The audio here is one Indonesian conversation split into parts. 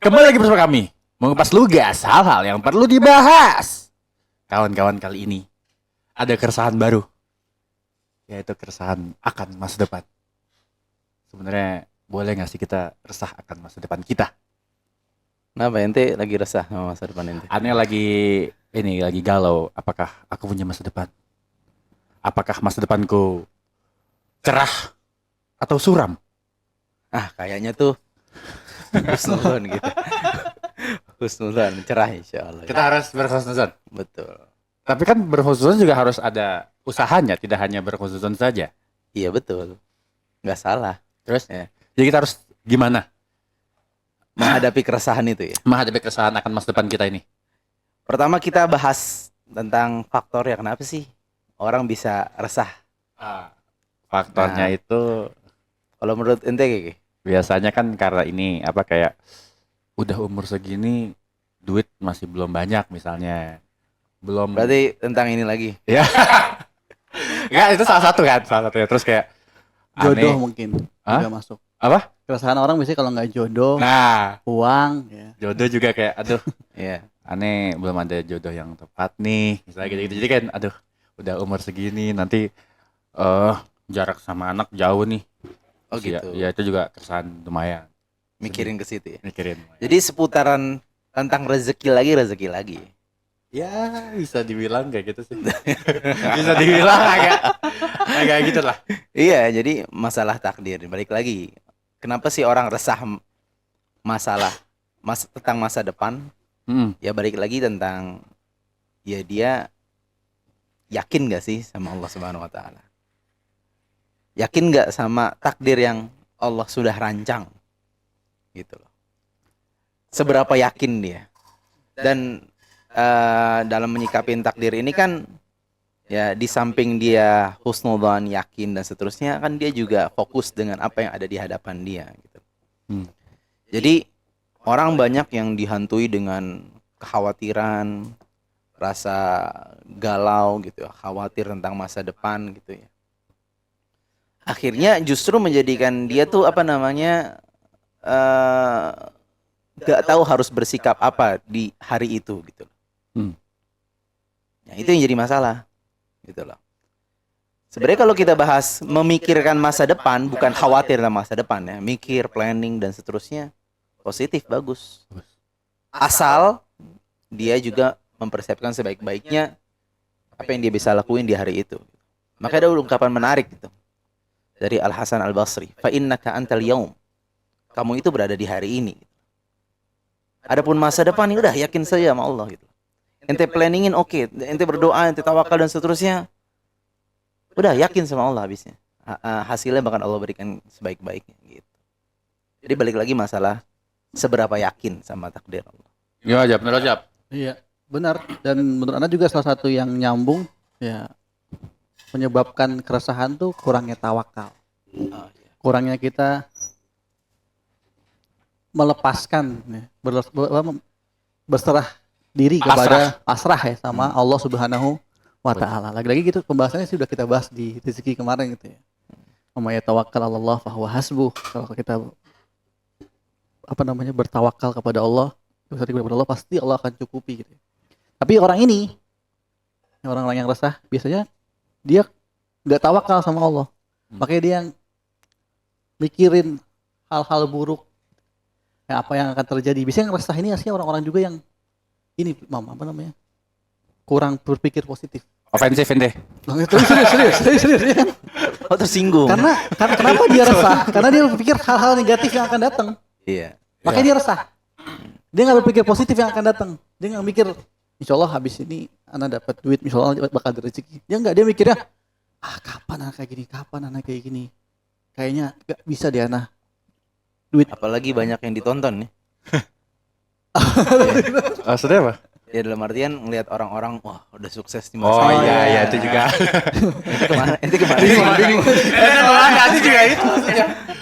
Kembali lagi bersama kami mengupas lugas hal-hal yang perlu dibahas. Kawan-kawan, kali ini ada keresahan baru, yaitu keresahan akan masa depan. Sebenarnya boleh nggak sih kita resah akan masa depan kita? Kenapa ente lagi resah sama masa depan ente? Aneh lagi galau. Apakah aku punya masa depan? Apakah masa depanku cerah atau suram? Kayaknya tuh husnuzon gitu. Husnuzon, cerah insyaallah. Kita harus berhusnuzon. Betul. Tapi kan berhusnuzon juga harus ada usahanya, tidak hanya berhusnuzon saja. Iya betul. Nggak salah. Terus, Ya. jadi kita harus gimana Menghadapi keresahan itu ya. menghadapi keresahan akan masa depan kita ini? Pertama kita bahas tentang faktor ya kenapa sih orang bisa resah. Faktornya Nah. itu Kalau menurut ente kayak biasanya kan karena ini kayak udah umur segini duit masih belum banyak misalnya. Belum. berarti tentang ini lagi. Ya. Enggak, itu salah satu kan, salah satunya. Terus kayak Jodoh aneh. mungkin Hah? juga masuk. Apa? Keresahan orang biasanya kalau nggak jodoh, Nah, uang, ya. jodoh juga kayak aduh, Iya. aneh belum ada jodoh yang tepat nih. Misalnya gitu. Jadi kan aduh, udah umur segini nanti jarak sama anak jauh nih. Oh Terus gitu. Ya itu juga keresahan lumayan. Mikirin ke situ ya. Mikirin. Jadi seputaran tentang rezeki lagi. Ya, bisa dibilang kayak gitu sih. Bisa dibilang agak gitu lah. Iya, jadi masalah takdir. Balik lagi, kenapa sih orang resah tentang masa depan? Ya balik lagi tentang ya dia yakin gak sih sama Allah Subhanahu Wa Taala? Yakin gak sama takdir yang Allah sudah rancang? Gitu loh. Seberapa yakin dia? Dan dalam menyikapin takdir ini kan ya di samping dia husnudzon, yakin dan seterusnya kan dia juga fokus dengan apa yang ada di hadapan dia gitu. Jadi orang banyak yang dihantui dengan kekhawatiran, rasa galau gitu, khawatir tentang masa depan gitu ya. Akhirnya justru menjadikan dia tuh gak tahu harus bersikap apa di hari itu gitu. Nah, itu yang jadi masalah gitu loh. Sebenarnya kalau kita bahas memikirkan masa depan, bukan khawatir tentang masa depan ya, mikir, planning dan seterusnya, positif, bagus. Asal dia juga mempersiapkan sebaik-baiknya apa yang dia bisa lakuin di hari itu. Maka ada ungkapan menarik gitu dari Al Hasan Al Basri, fa innaka antal yaum. Kamu itu berada di hari ini. Adapun masa depan ya udah yakin saja sama Allah gitu. Ente planningin oke, ente berdoa, ente tawakal dan seterusnya. Udah yakin sama Allah habisnya. Hasilnya bahkan Allah berikan sebaik-baiknya gitu. Jadi balik lagi masalah seberapa yakin sama takdir Allah. Gimana Jap? Menurut Jap? Iya, benar. Dan menurut Anda juga salah satu yang nyambung ya menyebabkan keresahan tuh kurangnya tawakal. Oh, iya. Kurangnya kita melepaskan ya, berserah diri kepada pasrah ya sama Allah Subhanahu wa Ta'ala. Lagi-lagi gitu pembahasannya sudah kita bahas di rezeki kemarin gitu ya. Wa yatawakkal 'alallah fa huwa hasbuh. Kalau kita bertawakal kepada Allah, bersandar kepada Allah, pasti Allah akan cukupi gitu. Tapi orang ini, orang-orang yang resah biasanya dia nggak tawakal sama Allah. Makanya dia yang mikirin hal-hal buruk. Ya, apa yang akan terjadi. Biasanya yang resah ini aslinya orang-orang juga yang ini kurang berpikir positif. Ofensif ente. Serius ya kan? Oh tersinggung. Karena kenapa dia resah? Karena dia berpikir hal-hal negatif yang akan datang. Iya. Makanya dia resah. Dia nggak berpikir positif yang akan datang. Dia nggak mikir, insya Allah habis ini anak dapat duit, insya Allah bakal ada rezeki. Dia nggak, dia mikirnya, kapan anak kayak gini. Kayaknya nggak bisa deh anak duit. Apalagi banyak yang ditonton nih. Maksudnya apa? Ya dalam artian ngelihat orang-orang wah udah sukses di Oh masa iya, itu juga. Ente kemana? Itu juga itu.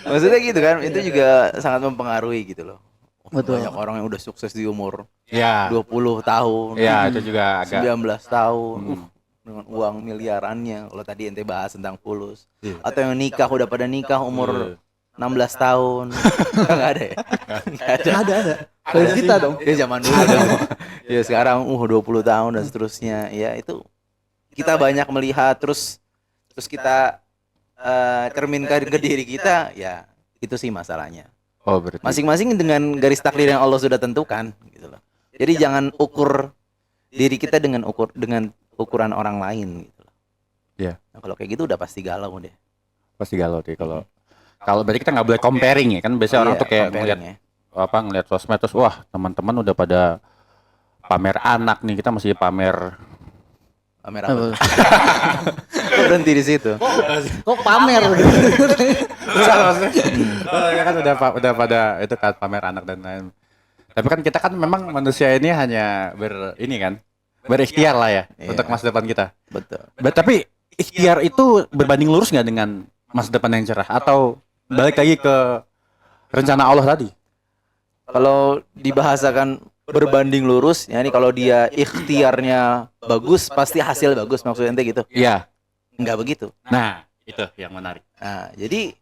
Maksudnya gitu kan, itu juga sangat mempengaruhi gitu loh. Betul. Banyak orang yang udah sukses di umur Ya. 20 tahun. Ya, itu juga agak 19 tahun. Dengan uang miliarannya. Kalau tadi ente bahas tentang fulus. Iya. Atau yang nikah udah pada nikah umur 16 tahun. Enggak ada ya? Enggak ada. Ada. Dari kita dong. Ya zaman dulu dong. Ya sekarang 20 tahun dan seterusnya. Ya itu kita banyak melihat terus kita cerminkan ke diri kita, ya itu sih masalahnya. Oh, berarti. Masing-masing dengan garis takdir yang Allah sudah tentukan gitu loh. Jadi jangan ukur diri kita dengan ukuran orang lain gitu loh. Iya. Nah, kalau kayak gitu udah pasti galau deh. Pasti galau deh kalau berarti kita nggak boleh comparing ya kan, biasanya orang tuh kayak ngeliat ya. ngeliat sosmed terus wah teman-teman udah pada pamer anak nih, kita masih pamer Pamer apa? Kok berhenti di situ? Kok pamer gitu. kan udah pada itu kan pamer anak dan lain. Tapi kan kita kan memang manusia ini hanya berikhtiar lah ya Iya. untuk masa depan kita. Betul. Tapi ikhtiar itu berbanding lurus nggak dengan masa depan yang cerah, atau balik lagi ke rencana Allah tadi? Kalau dibahasakan berbanding lurus, ya ini kalau dia ikhtiarnya bagus pasti hasil bagus, maksudnya ente gitu. Iya. Enggak begitu. Nah, itu yang menarik. Nah, jadi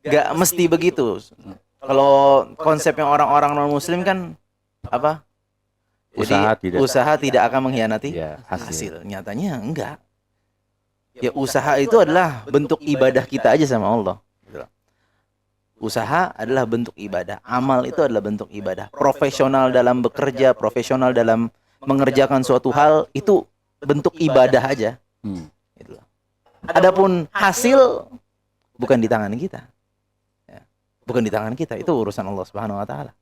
nggak mesti begitu. Kalau konsepnya orang-orang non muslim kan apa? Usaha tidak akan mengkhianati Iya, hasil. Nyatanya enggak. Ya usaha itu adalah bentuk ibadah kita aja sama Allah. Gitu loh. Usaha adalah bentuk ibadah. Amal itu adalah bentuk ibadah. Profesional dalam bekerja, profesional dalam mengerjakan suatu hal itu bentuk ibadah aja. Gitu loh. Adapun hasil bukan di tangan kita. Ya. Bukan di tangan kita, itu urusan Allah Subhanahu wa taala.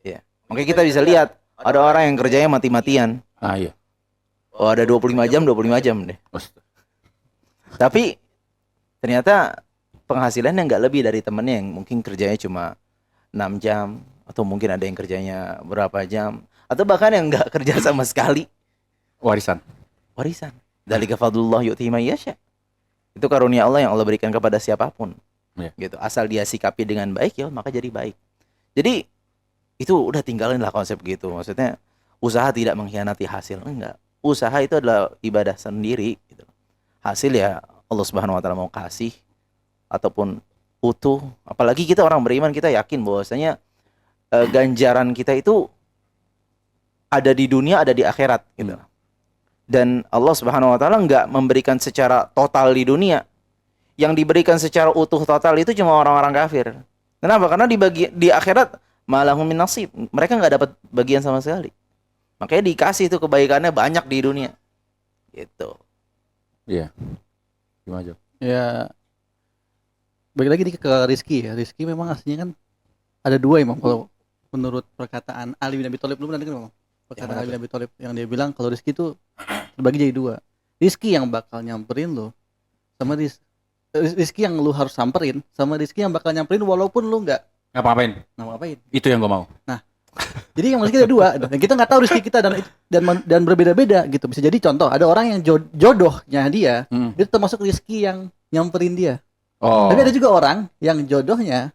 Ya. Makanya kita bisa lihat ada orang yang kerjanya mati-matian. Ah iya. Oh, ada 25 jam deh. Tapi ternyata penghasilannya nggak lebih dari temennya yang mungkin kerjanya cuma 6 jam. Atau mungkin ada yang kerjanya berapa jam. Atau bahkan yang nggak kerja sama sekali. Warisan. Dzalika fadlullah yu'tihi may yasha. Itu karunia Allah yang Allah berikan kepada siapapun. Ya. Gitu. Asal dia sikapi dengan baik, ya maka jadi baik. Jadi itu udah tinggalin lah konsep gitu. Maksudnya usaha tidak mengkhianati hasil. Enggak. Usaha itu adalah ibadah sendiri gitu. Hasil ya Allah Subhanahu wa taala mau kasih ataupun utuh. Apalagi kita orang beriman, kita yakin bahwasanya ganjaran kita itu ada di dunia, ada di akhirat gitu. Dan Allah Subhanahu wa taala enggak memberikan secara total di dunia. Yang diberikan secara utuh total itu cuma orang-orang kafir. Kenapa? Karena di akhirat malahum min nasib. Mereka enggak dapat bagian sama sekali. Makanya dikasih itu kebaikannya banyak di dunia. Gitu. Iya. Gimana, Jo? Ya, balik lagi nih ke Rizky ya. Rizky memang aslinya kan ada dua, Imam. Kalau menurut perkataan Ali bin Abi Thalib, belum nanti kan, Imam? Perkataan Ali bin Abi Thalib yang dia bilang kalau Rizky itu terbagi jadi dua. Rizky yang bakal nyamperin lo, sama Rizky yang lu harus samperin, sama Rizky yang bakal nyamperin walaupun lu nggak Ngapain? Itu yang gue mau. Nah, jadi yang Rizky ada dua, dan kita nggak tahu Rizky kita dan berbeda-beda gitu. Bisa jadi contoh, ada orang yang jodohnya dia itu termasuk Rizky yang nyamperin dia. Oh. Tapi ada juga orang yang jodohnya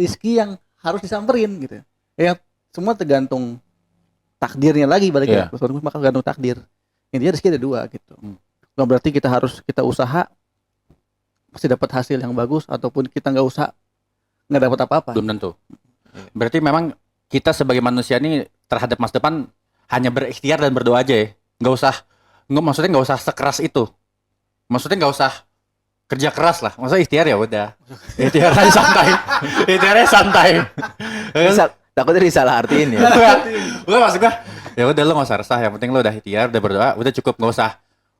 Rizky yang harus disamperin gitu. Ya semua tergantung takdirnya lagi baliknya. Maka tergantung takdir. Intinya Rizky ada dua gitu. Bukan berarti kita usaha pasti dapat hasil yang bagus, ataupun kita nggak usah nggak dapat apa-apa. Belum tentu. Berarti memang kita sebagai manusia ini terhadap masa depan hanya berikhtiar dan berdoa aja ya. Maksudnya nggak usah sekeras itu. Maksudnya nggak usah kerja keras lah. Maksudnya ikhtiar ya udah. Ikhtiar aja santai. Ikhtiarnya santai. Takutnya disalah artiin ya. Gue maksud gue, ya udah lo nggak usah resah. Yang penting lo udah ikhtiar, udah berdoa, udah cukup, nggak usah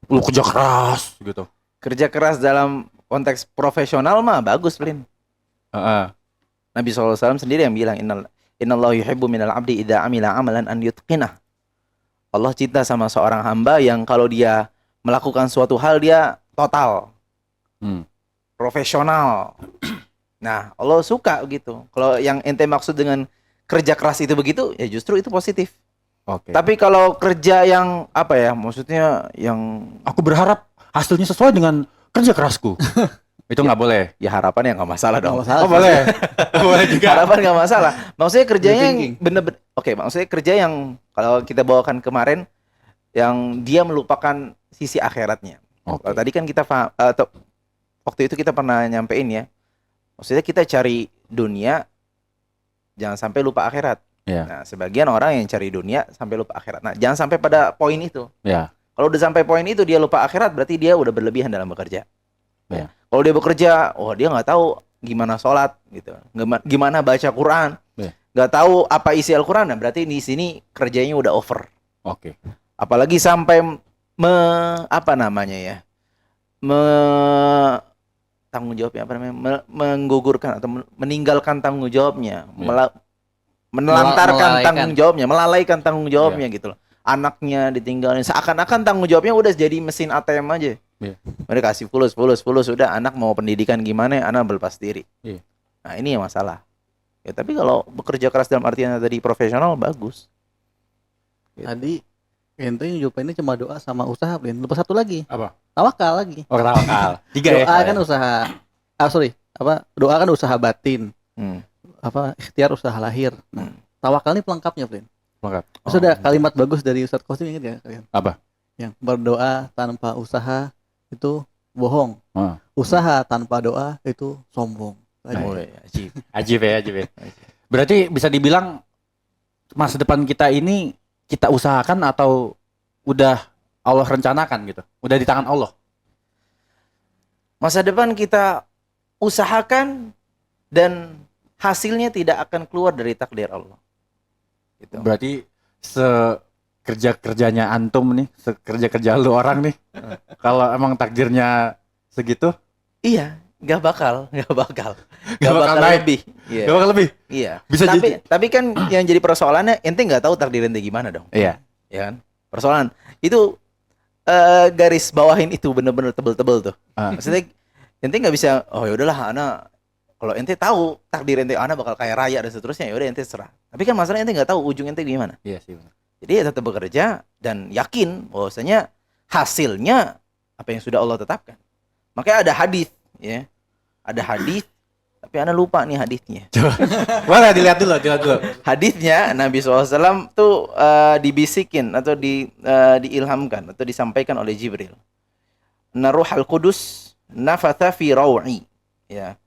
lo kerja keras gitu. Kerja keras dalam konteks profesional mah bagus, Lin. Nabi SAW sendiri yang bilang Innallaha yuhibbu minal abdi idza amila amalan an yutqinah. Allah cinta sama seorang hamba yang kalau dia melakukan suatu hal dia total. Profesional. Nah, Allah suka gitu. Kalau yang ente maksud dengan kerja keras itu begitu, ya justru itu positif. Oke. Tapi kalau kerja yang apa ya? Maksudnya yang aku berharap hasilnya sesuai dengan kerja kerasku. Itu nggak boleh. Ya harapan ya nggak masalah dong. Nggak masalah. Oh boleh. Boleh juga. Harapan nggak masalah. Maksudnya kerjanya yang bener-bener. Oke, maksudnya kerja yang kalau kita bawakan kemarin yang dia melupakan sisi akhiratnya. Okay. Tadi kan kita waktu itu kita pernah nyampein ya. Maksudnya kita cari dunia, jangan sampai lupa akhirat. Iya. Nah, sebagian orang yang cari dunia sampai lupa akhirat. Nah, jangan sampai pada poin itu. Ya. Kalau udah sampai poin itu dia lupa akhirat, berarti dia udah berlebihan dalam bekerja. Ya. Kalau dia bekerja, oh dia nggak tahu gimana sholat gitu, gimana baca Quran, nggak tahu apa isi Al-Quran, nah berarti di sini kerjanya udah over. Oke. Apalagi sampai apa namanya ya, tanggung jawabnya apa namanya, menggugurkan atau meninggalkan tanggung jawabnya, menelantarkan tanggung jawabnya, melalaikan tanggung jawabnya gitu loh. Anaknya ditinggalin, seakan-akan tanggung jawabnya udah jadi mesin ATM aja. Mereka kasih fulus, sudah anak mau pendidikan gimana, anak berlepas diri. Nah ini yang masalah. Ya tapi kalau bekerja keras dalam artian tadi profesional bagus. Tadi ente jawabannya cuma doa sama usaha, Blin. Lupa satu lagi. Apa? Tawakal lagi. Oh, tawakal. 3 ya. Doa kan usaha. Doa kan usaha batin. Ikhtiar usaha lahir. Nah, tawakal ini pelengkapnya, Blin. Lengkap. Sudah kalimat bagus dari Ustadz Qasim, ingat ya kalian? Apa? Yang berdoa tanpa usaha itu bohong. Usaha tanpa doa itu sombong. Ajib ya. Berarti bisa dibilang masa depan kita ini kita usahakan atau udah Allah rencanakan gitu? Udah di tangan Allah? Masa depan kita usahakan dan hasilnya tidak akan keluar dari takdir Allah. Gitu. Berarti sekerja-kerjanya antum nih, sekerja-kerja lu orang nih, kalau emang takdirnya segitu? Iya, nggak bakal Nggak bakal naik. lebih. Iya. Nggak bakal lebih? Iya. Bisa tapi kan yang jadi persoalannya, ente nggak tahu takdir ente gimana dong. Iya. Ya kan? Persoalan itu garis bawahin itu bener-bener tebel-tebel tuh. Maksudnya ente nggak bisa, oh ya udahlah, ana kalau ente tahu takdir ente ana bakal kaya raya dan seterusnya, ya udah ente serah. Tapi kan masalahnya ente nggak tahu ujung ente gimana. Iya sih. Benar. Jadi ya tetap bekerja dan yakin bahwasanya hasilnya apa yang sudah Allah tetapkan. Makanya ada hadis, ya. Ada hadis, tapi ana lupa nih hadisnya. Coba. Boleh dilihat dulu. Hadisnya Nabi SAW tuh dibisikin atau diilhamkan atau disampaikan oleh Jibril. Naruhal Qudus nafatha fi raw'i, ya.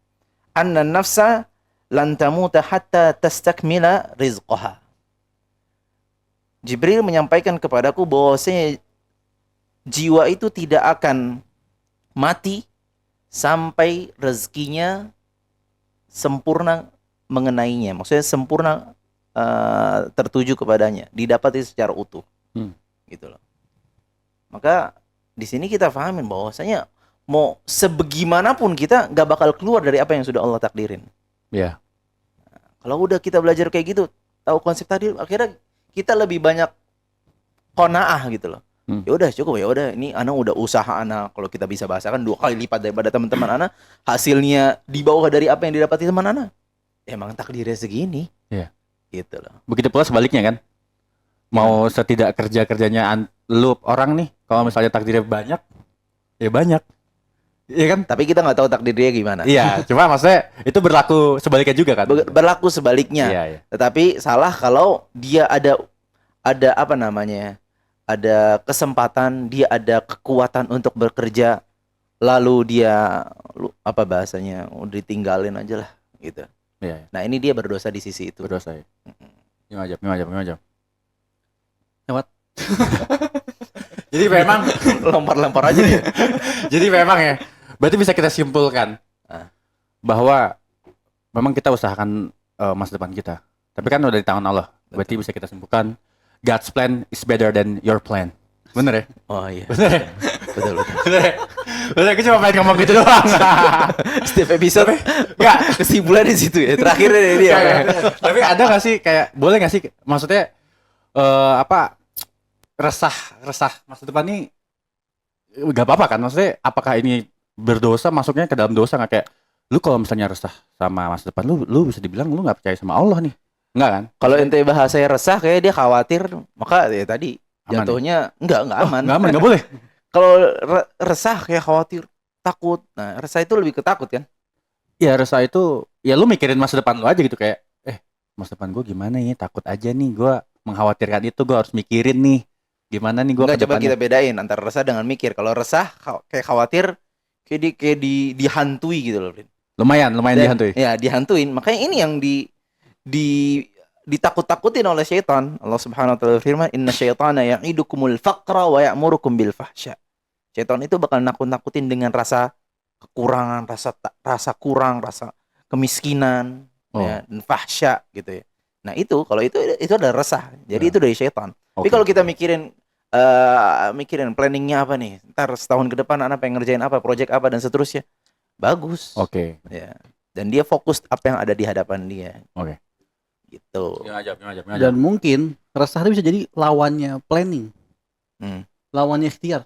Anna nafsa lan tamuta hatta tastakmila rizqaha. Jibril menyampaikan kepadaku bahwasanya jiwa itu tidak akan mati sampai rezekinya sempurna mengenainya, maksudnya sempurna tertuju kepadanya, didapati secara utuh, gitu loh. Maka di sini kita pahamin bahwasanya mau sebagaimanapun kita nggak bakal keluar dari apa yang sudah Allah takdirin. Iya. Nah, kalau udah kita belajar kayak gitu, tahu konsep takdir, akhirnya kita lebih banyak qanaah gitu loh. Ya udah cukup, ya udah ini anak udah usaha anak, kalau kita bisa bahasakan 2 kali lipat daripada teman-teman anak, hasilnya di bawah dari apa yang didapati teman anak. Emang takdirnya segini. Iya. Gitu loh. Begitu pula sebaliknya kan. Mau setidak kerja-kerjanya lu orang nih, kalau misalnya takdirnya banyak, ya banyak. Iya kan? Tapi kita nggak tahu takdirnya gimana. Iya, cuma maksudnya itu berlaku sebaliknya juga kan? Berlaku sebaliknya. Iya. Tetapi salah kalau dia ada apa namanya? Ada kesempatan, dia ada kekuatan untuk bekerja, lalu dia apa bahasanya? Udah ditinggalin aja lah gitu. Iya. Nah, ini dia berdosa di sisi itu. Berdosa ya. Gimana jam. Lewat. Jadi memang lempar-lempar aja dia. Jadi memang ya. Berarti bisa kita simpulkan bahwa memang kita usahakan masa depan kita. Tapi kan udah di tangan Allah. Berarti bisa kita simpulkan God's plan is better than your plan. Bener ya? Oh iya. Bener ya? Betul. Bener, aku cuma pengen ngomong gitu doang. Setiap episode enggak kesimpulan di situ ya. Terakhirnya dari dia. Tapi ada gak sih kayak, boleh gak sih maksudnya resah masa depan ini gak apa-apa kan? Maksudnya apakah ini berdosa, masuknya ke dalam dosa nggak? Kayak lu kalau misalnya resah sama masa depan lu bisa dibilang lu nggak percaya sama Allah nih, nggak kan? Kalau ente bahasanya resah, kayak dia khawatir, maka ya tadi aman jatuhnya ya? Nggak aman. Nggak aman, nggak boleh. Kalau resah kayak khawatir, takut. Nah, resah itu lebih ketakut kan? Ya resah itu ya lu mikirin masa depan lu aja gitu, kayak masa depan gue gimana ya, takut aja nih, gue mengkhawatirkan itu, gue harus mikirin nih gimana nih gue. Nggak, coba kita bedain antara resah dengan mikir. Kalau resah kayak khawatir, kayak dihantui gitu loh. Lumayan Dan- dihantui. Ya, dihantuin. Makanya ini yang ditakut-takutin oleh syaitan. Allah Subhanahu wa taala firman, "Inna syaitana ya'idukumul faqra wa ya'murukum bil fahsya." Syaitan itu bakal nakut-nakutin dengan rasa kekurangan, rasa kurang, rasa kemiskinan, ya, dan fahsya gitu ya. Nah, itu kalau itu adalah resah. Jadi itu dari syaitan. Tapi kalau kita mikirin planningnya apa nih, ntar setahun ke depan anak pengen ngerjain apa, project apa dan seterusnya, bagus. Oke. Ya. Dan dia fokus apa yang ada di hadapan dia. Oke. Gitu. Dan mungkin resah itu bisa jadi lawannya planning. Lawannya ikhtiar.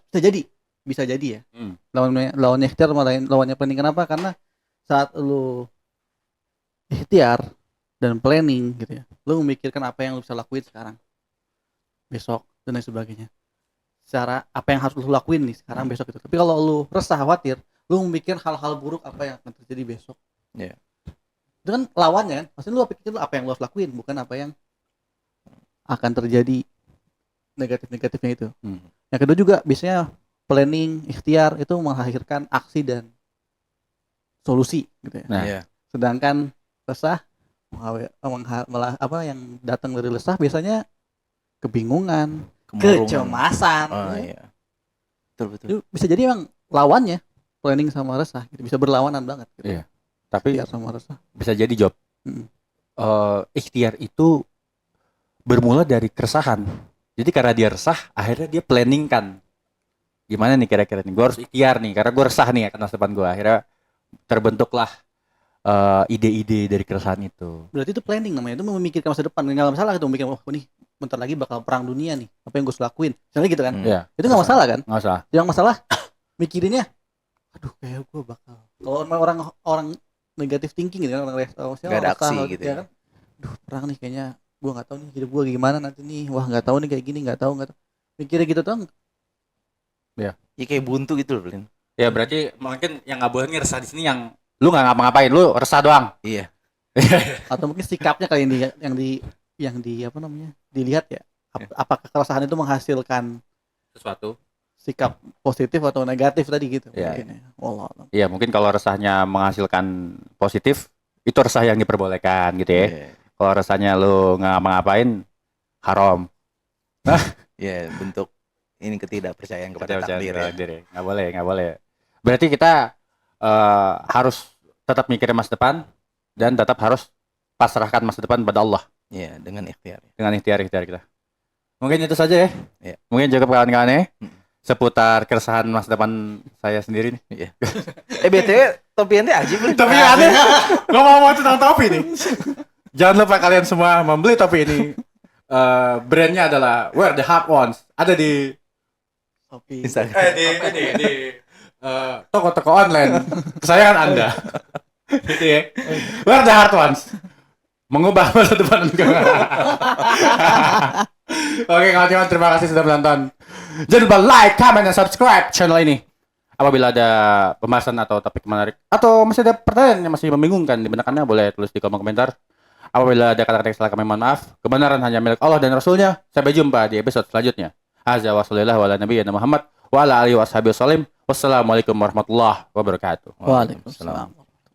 Bisa jadi ya. Lawannya ikhtiar lawannya planning. Kenapa? Karena saat lu ikhtiar dan planning gitu ya, lu memikirkan apa yang lu bisa lakuin sekarang, besok dan lain sebagainya. Secara apa yang harus lu lakuin nih sekarang, besok gitu. Tapi kalau lu resah, khawatir, lu memikirkan hal-hal buruk apa yang akan terjadi besok. Yeah. Itu kan lawannya kan. Maksudnya lu pikir apa yang lu harus lakuin, bukan apa yang akan terjadi negatif-negatifnya itu. Yang kedua juga biasanya planning, ikhtiar itu melahirkan aksi dan solusi gitu ya. Nah, Sedangkan resah yang datang dari resah biasanya kebingungan, kecemasan. Iya. Betul. Itu bisa jadi emang lawannya planning sama resah gitu. Bisa berlawanan banget gitu. Iya. Tapi Ikhtiar sama resah. bisa jadi job. Ikhtiar itu bermula dari keresahan. Jadi karena dia resah, akhirnya dia planning kan. Gimana nih kira-kira nih? Gue harus ikhtiar nih, karena gue resah nih akan masa depan gue. Akhirnya terbentuklah ide-ide dari keresahan itu. Berarti itu planning namanya. Itu memikirkan masa depan. Nggak masalah itu memikirkan, oh nih bentar lagi bakal perang dunia nih. Apa yang gue harus lakuin? Misalnya gitu kan. Iya. Itu nggak masalah kan? Nggak usah. Yang masalah mikirinnya, aduh kayak gue bakal. Kalau orang negatif thinking gitu kan, orang Nggak ada aksi gitu ya. kan. Duh perang nih kayaknya gue nggak tahu nih hidup gue gimana nanti nih. Wah nggak tahu nih kayak gini, nggak tahu. Mikirnya gitu tuh. Ya kayak buntu gitu loh, Blin. Ya berarti mungkin yang nggak boleh resah di sini yang lu nggak ngapa-ngapain, lu resah doang. Iya. Atau mungkin sikapnya kali yang apa namanya dilihat ya. Apakah keresahan itu menghasilkan Sesuatu. sikap positif atau negatif tadi gitu. Iya. Mungkin ya. Wallah alam. Iya mungkin kalau resahnya menghasilkan positif, itu resah yang diperbolehkan gitu ya. Iya. Kalau resahnya lu nggak ngapa-ngapain, haram. Ya, bentuk ini ketidakpercayaan kepada takdir ya. Nggak boleh. Berarti kita harus tetap mikirin masa depan dan tetap harus pasrahkan masa depan pada Allah. Iya, dengan ikhtiar. Dengan ikhtiar kita. Mungkin itu saja ya. Iya. Mungkin cukup kawan-kawan ya. Seputar keresahan masa depan saya sendiri nih. Iya. BTW topi ente ajib, Blin. Topi aneh. Ngomong tentang topi nih. Jangan lupa kalian semua membeli topi ini. Brandnya adalah Wear the Hard Ones. Ada di Tapi Instagram. di toko-toko online kesayangan Anda. Gitu ya. Wear the Hard Ones. Mengubah masa depan Anda. Oke kawan-kawan, terima kasih sudah menonton. Jangan lupa like, comment, dan subscribe channel ini. Apabila ada pembahasan atau topik menarik atau masih ada pertanyaan yang masih membingungkan di benak Anda, boleh tulis di kolom komentar. Apabila ada kata-kata yang salah, kami mohon maaf. Kebenaran hanya milik Allah dan Rasulnya. Sampai jumpa di episode selanjutnya. Azza wa sallallahu ala nabiyina Muhammad wa ala alihi washabihi wasallam. Wassalamualaikum warahmatullahi wabarakatuh. Waalaikumsalam.